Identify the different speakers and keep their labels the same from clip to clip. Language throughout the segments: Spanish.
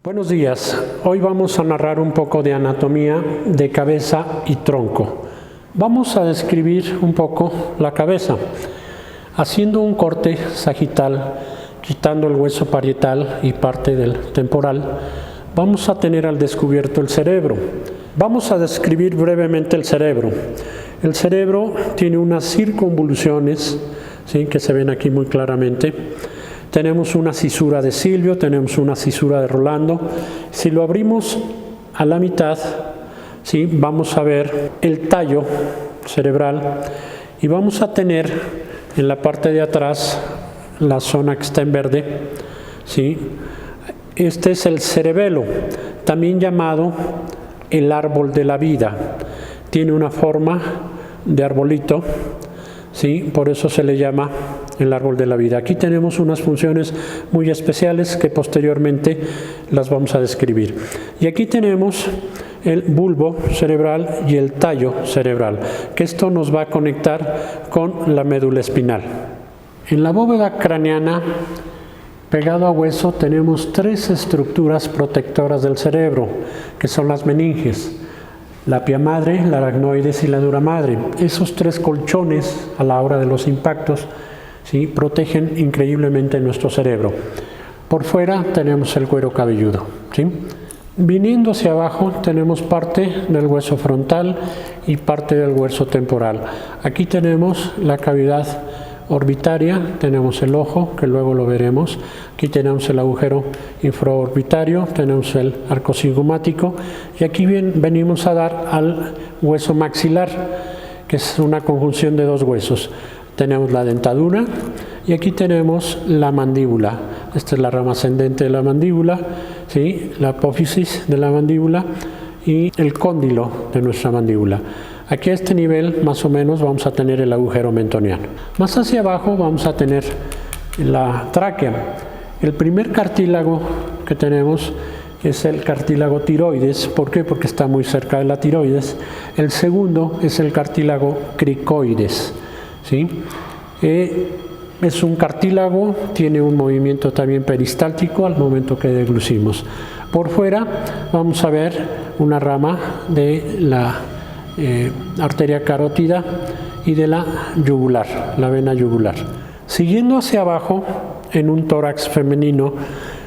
Speaker 1: Buenos días, hoy vamos a narrar un poco de anatomía de cabeza y tronco. Vamos a describir un poco la cabeza, haciendo un corte sagital, quitando el hueso parietal y parte del temporal. Vamos a tener al descubierto el cerebro. Vamos a describir brevemente el cerebro. El cerebro tiene unas circunvoluciones, ¿sí?, que se ven aquí muy claramente. Tenemos una cisura de Silvio, tenemos una cisura de Rolando. Si lo abrimos a la mitad, ¿sí?, vamos a ver el tallo cerebral y vamos a tener en la parte de atrás la zona que está en verde, ¿sí? Este es el cerebelo, también llamado el árbol de la vida. Tiene una forma de arbolito, ¿sí? Por eso se le llama el árbol de la vida. Aquí tenemos unas funciones muy especiales que posteriormente las vamos a describir. Y aquí tenemos el bulbo cerebral y el tallo cerebral, que esto nos va a conectar con la médula espinal. En la bóveda craneana, pegado a hueso, tenemos tres estructuras protectoras del cerebro, que son las meninges, la pia madre, la aracnoides y la dura madre. Esos tres colchones a la hora de los impactos, ¿sí?, protegen increíblemente nuestro cerebro. Por fuera tenemos el cuero cabelludo, ¿sí? Viniendo hacia abajo tenemos parte del hueso frontal y parte del hueso temporal. Aquí tenemos la cavidad orbitaria, tenemos el ojo, que luego lo veremos. Aquí tenemos el agujero infraorbitario, tenemos el arco cigomático y aquí venimos a dar al hueso maxilar, que es una conjunción de dos huesos. Tenemos la dentadura y aquí tenemos la mandíbula. Esta es la rama ascendente de la mandíbula, ¿sí?, la apófisis de la mandíbula y el cóndilo de nuestra mandíbula. Aquí a este nivel más o menos vamos a tener el agujero mentoniano. Más hacia abajo vamos a tener la tráquea. El primer cartílago que tenemos es el cartílago tiroides. ¿Por qué? Porque está muy cerca de la tiroides. El segundo es el cartílago cricoides, ¿sí? Es un cartílago, tiene un movimiento también peristáltico al momento que deglucimos. Por fuera vamos a ver una rama de la arteria carótida y de la yugular, la vena yugular. Siguiendo hacia abajo, en un tórax femenino,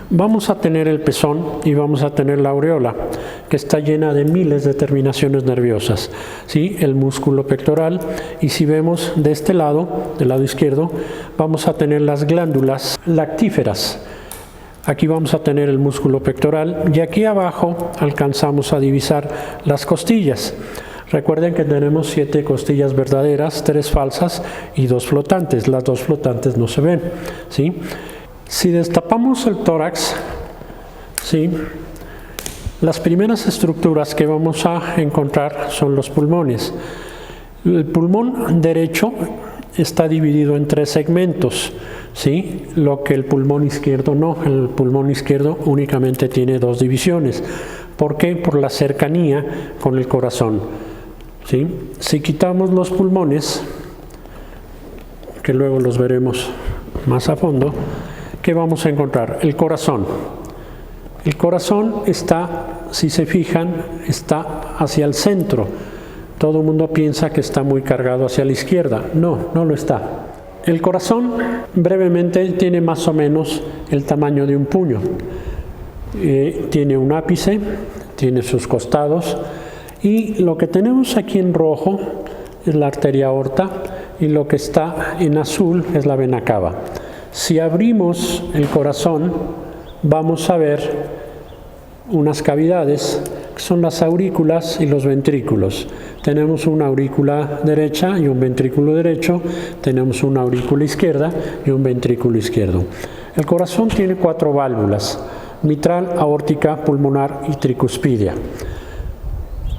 Speaker 1: vamos a tener el pezón y vamos a tener la aureola, que está llena de miles de terminaciones nerviosas, ¿sí?, el músculo pectoral. Y si vemos de este lado, del lado izquierdo, vamos a tener las glándulas lactíferas. Aquí vamos a tener el músculo pectoral y aquí abajo alcanzamos a divisar las costillas. Recuerden que tenemos 7 costillas verdaderas, 3 falsas y 2 flotantes. Las 2 flotantes no se ven, ¿sí? Si destapamos el tórax, ¿sí?, las primeras estructuras que vamos a encontrar son los pulmones. El pulmón derecho está dividido en 3 segmentos, ¿sí?, lo que el pulmón izquierdo no. El pulmón izquierdo únicamente tiene 2 divisiones. ¿Por qué? Por la cercanía con el corazón, ¿sí? Si quitamos los pulmones, que luego los veremos más a fondo, ¿qué vamos a encontrar? El corazón. El corazón está, si se fijan, está hacia el centro. Todo el mundo piensa que está muy cargado hacia la izquierda. No, no lo está. El corazón, brevemente, tiene más o menos el tamaño de un puño. Tiene un ápice, tiene sus costados, y lo que tenemos aquí en rojo es la arteria aorta y lo que está en azul es la vena cava. Si abrimos el corazón, vamos a ver unas cavidades que son las aurículas y los ventrículos. Tenemos una aurícula derecha y un ventrículo derecho, tenemos una aurícula izquierda y un ventrículo izquierdo. El corazón tiene 4 válvulas: mitral, aórtica, pulmonar y tricuspidia.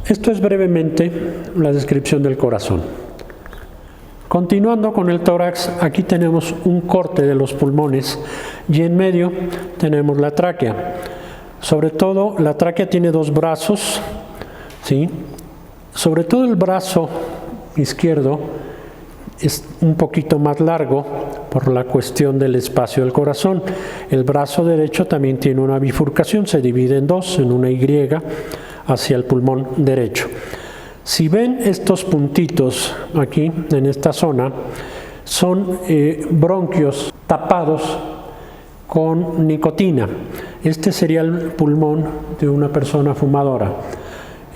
Speaker 1: Esto es brevemente la descripción del corazón. Continuando con el tórax, aquí tenemos un corte de los pulmones y en medio tenemos la tráquea. Sobre todo, la tráquea tiene 2 brazos, ¿sí? Sobre todo el brazo izquierdo es un poquito más largo por la cuestión del espacio del corazón. El brazo derecho también tiene una bifurcación, se divide en dos, en una Y hacia el pulmón derecho. Si ven estos puntitos aquí, en esta zona, son bronquios tapados con nicotina. Este sería el pulmón de una persona fumadora.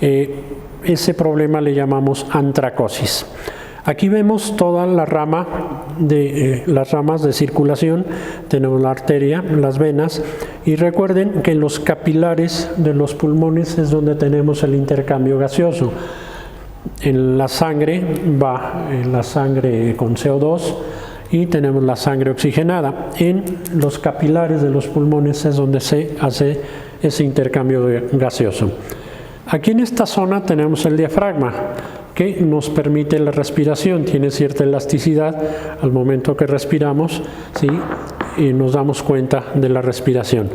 Speaker 1: Ese problema le llamamos antracosis. Aquí vemos toda la rama las ramas de circulación. Tenemos la arteria, las venas, y recuerden que en los capilares de los pulmones es donde tenemos el intercambio gaseoso. En la sangre va la sangre con CO2 y tenemos la sangre oxigenada. En los capilares de los pulmones es donde se hace ese intercambio gaseoso. Aquí en esta zona tenemos el diafragma, que nos permite la respiración, tiene cierta elasticidad al momento que respiramos, ¿sí? Y nos damos cuenta de la respiración.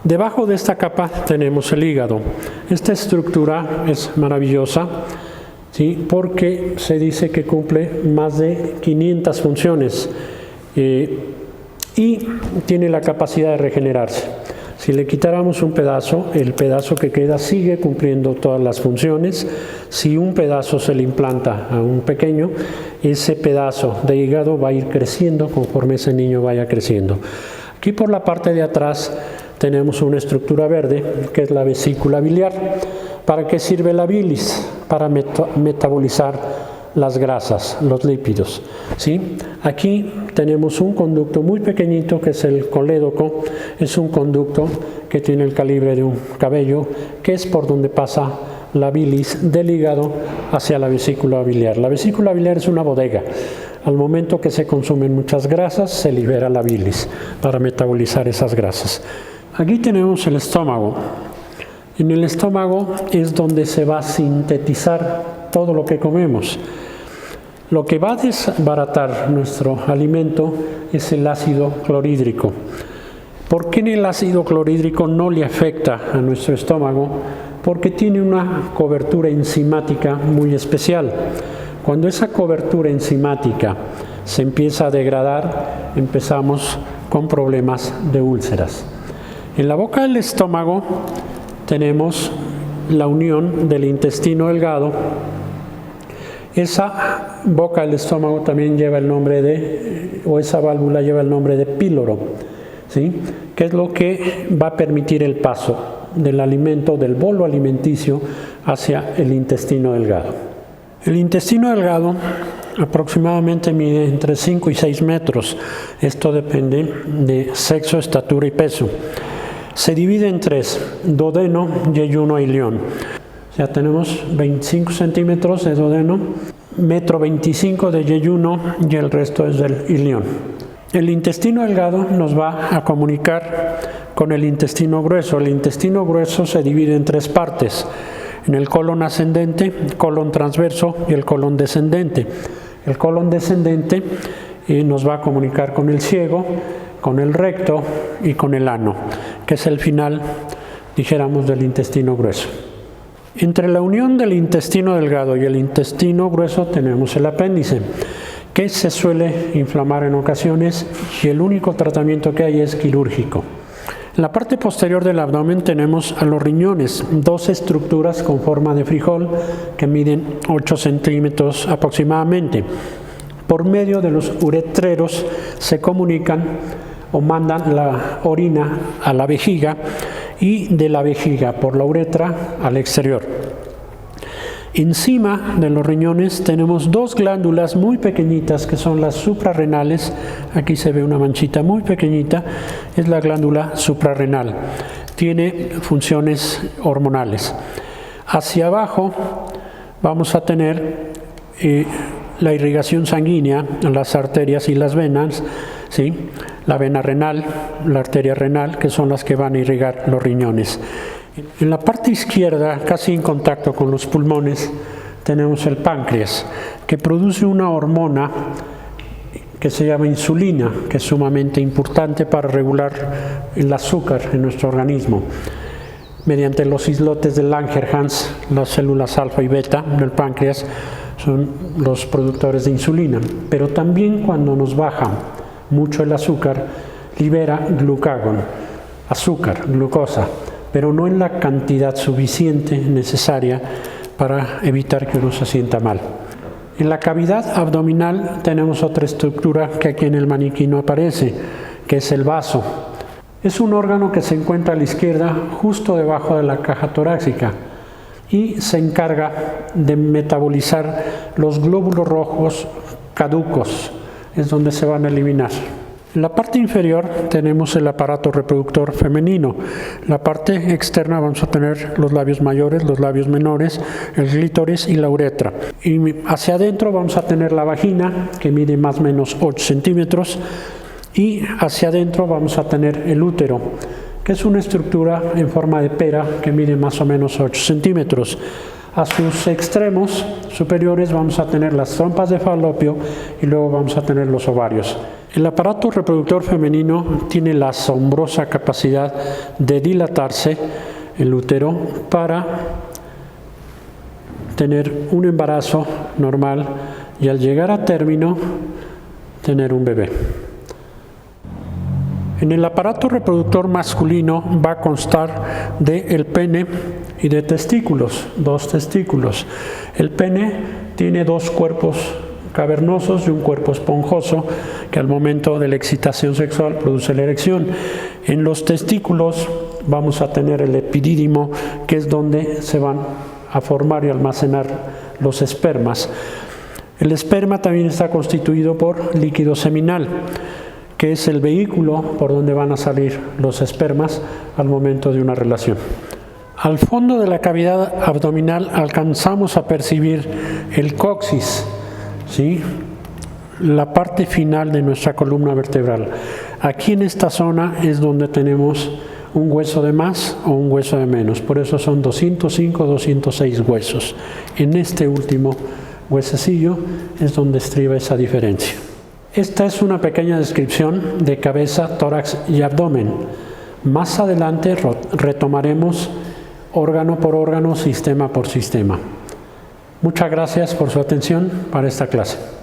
Speaker 1: Debajo de esta capa tenemos el hígado. Esta estructura es maravillosa, ¿sí? Porque se dice que cumple más de 500 funciones y tiene la capacidad de regenerarse. Si le quitáramos un pedazo, el pedazo que queda sigue cumpliendo todas las funciones. Si un pedazo se le implanta a un pequeño, ese pedazo de hígado va a ir creciendo conforme ese niño vaya creciendo. Aquí por la parte de atrás tenemos una estructura verde, que es la vesícula biliar. ¿Para qué sirve la bilis? Para metabolizar las grasas, los lípidos, ¿sí? Aquí tenemos un conducto muy pequeñito que es el colédoco. Es un conducto que tiene el calibre de un cabello, que es por donde pasa la bilis del hígado hacia la vesícula biliar. La vesícula biliar es una bodega. Al momento que se consumen muchas grasas, se libera la bilis para metabolizar esas grasas. Aquí tenemos el estómago. En el estómago es donde se va a sintetizar todo lo que comemos. Lo que va a desbaratar nuestro alimento es el ácido clorhídrico. ¿Por qué el ácido clorhídrico no le afecta a nuestro estómago? Porque tiene una cobertura enzimática muy especial. Cuando esa cobertura enzimática se empieza a degradar, empezamos con problemas de úlceras. En la boca del estómago tenemos la unión del intestino delgado. Esa boca del estómago también lleva el nombre esa válvula lleva el nombre de píloro, ¿sí? Que es lo que va a permitir el paso del alimento, del bolo alimenticio, hacia el intestino delgado. El intestino delgado aproximadamente mide entre 5 y 6 metros. Esto depende de sexo, estatura y peso. Se divide en tres: duodeno, yeyuno y ilión. Ya tenemos 25 centímetros de duodeno, 1,25 m de yeyuno y el resto es del ilión. El intestino delgado nos va a comunicar con el intestino grueso. El intestino grueso se divide en tres partes: en el colon ascendente, colon transverso y el colon descendente. El colon descendente nos va a comunicar con el ciego, con el recto y con el ano, que es el final, dijéramos, del intestino grueso. Entre la unión del intestino delgado y el intestino grueso tenemos el apéndice, que se suele inflamar en ocasiones y el único tratamiento que hay es quirúrgico. En la parte posterior del abdomen tenemos a los riñones, dos estructuras con forma de frijol que miden 8 centímetros aproximadamente. Por medio de los uretreros se comunican o mandan la orina a la vejiga y de la vejiga por la uretra al exterior. Encima de los riñones tenemos dos glándulas muy pequeñitas que son las suprarrenales. Aquí se ve una manchita muy pequeñita, es la glándula suprarrenal. Tiene funciones hormonales. Hacia abajo vamos a tener la irrigación sanguínea, las arterias y las venas, ¿sí? La vena renal, la arteria renal, que son las que van a irrigar los riñones. En la parte izquierda, casi en contacto con los pulmones, tenemos el páncreas, que produce una hormona que se llama insulina, que es sumamente importante para regular el azúcar en nuestro organismo. Mediante los islotes de Langerhans, las células alfa y beta del páncreas son los productores de insulina, pero también cuando nos baja mucho el azúcar, libera glucagón, azúcar, glucosa, pero no en la cantidad suficiente necesaria para evitar que uno se sienta mal. En la cavidad abdominal tenemos otra estructura que aquí en el maniquí no aparece, que es el vaso. Es un órgano que se encuentra a la izquierda, justo debajo de la caja torácica, y se encarga de metabolizar los glóbulos rojos caducos, es donde se van a eliminar. En la parte inferior tenemos el aparato reproductor femenino. La parte externa vamos a tener los labios mayores, los labios menores, el clítoris y la uretra. Y hacia adentro vamos a tener la vagina, que mide más o menos 8 centímetros, y hacia adentro vamos a tener el útero, que es una estructura en forma de pera que mide más o menos 8 centímetros. A sus extremos superiores vamos a tener las trompas de falopio y luego vamos a tener los ovarios. El aparato reproductor femenino tiene la asombrosa capacidad de dilatarse, el útero, para tener un embarazo normal y al llegar a término tener un bebé. En el aparato reproductor masculino va a constar del pene y de testículos, 2 testículos. El pene tiene 2 cuerpos cavernosos y un cuerpo esponjoso que al momento de la excitación sexual produce la erección. En los testículos vamos a tener el epidídimo, que es donde se van a formar y almacenar los espermas. El esperma también está constituido por líquido seminal, que es el vehículo por donde van a salir los espermas al momento de una relación. Al fondo de la cavidad abdominal alcanzamos a percibir el coxis, ¿sí? La parte final de nuestra columna vertebral. Aquí en esta zona es donde tenemos un hueso de más o un hueso de menos, por eso son 205 o 206 huesos. En este último huesecillo es donde estriba esa diferencia. Esta es una pequeña descripción de cabeza, tórax y abdomen. Más adelante retomaremos órgano por órgano, sistema por sistema. Muchas gracias por su atención para esta clase.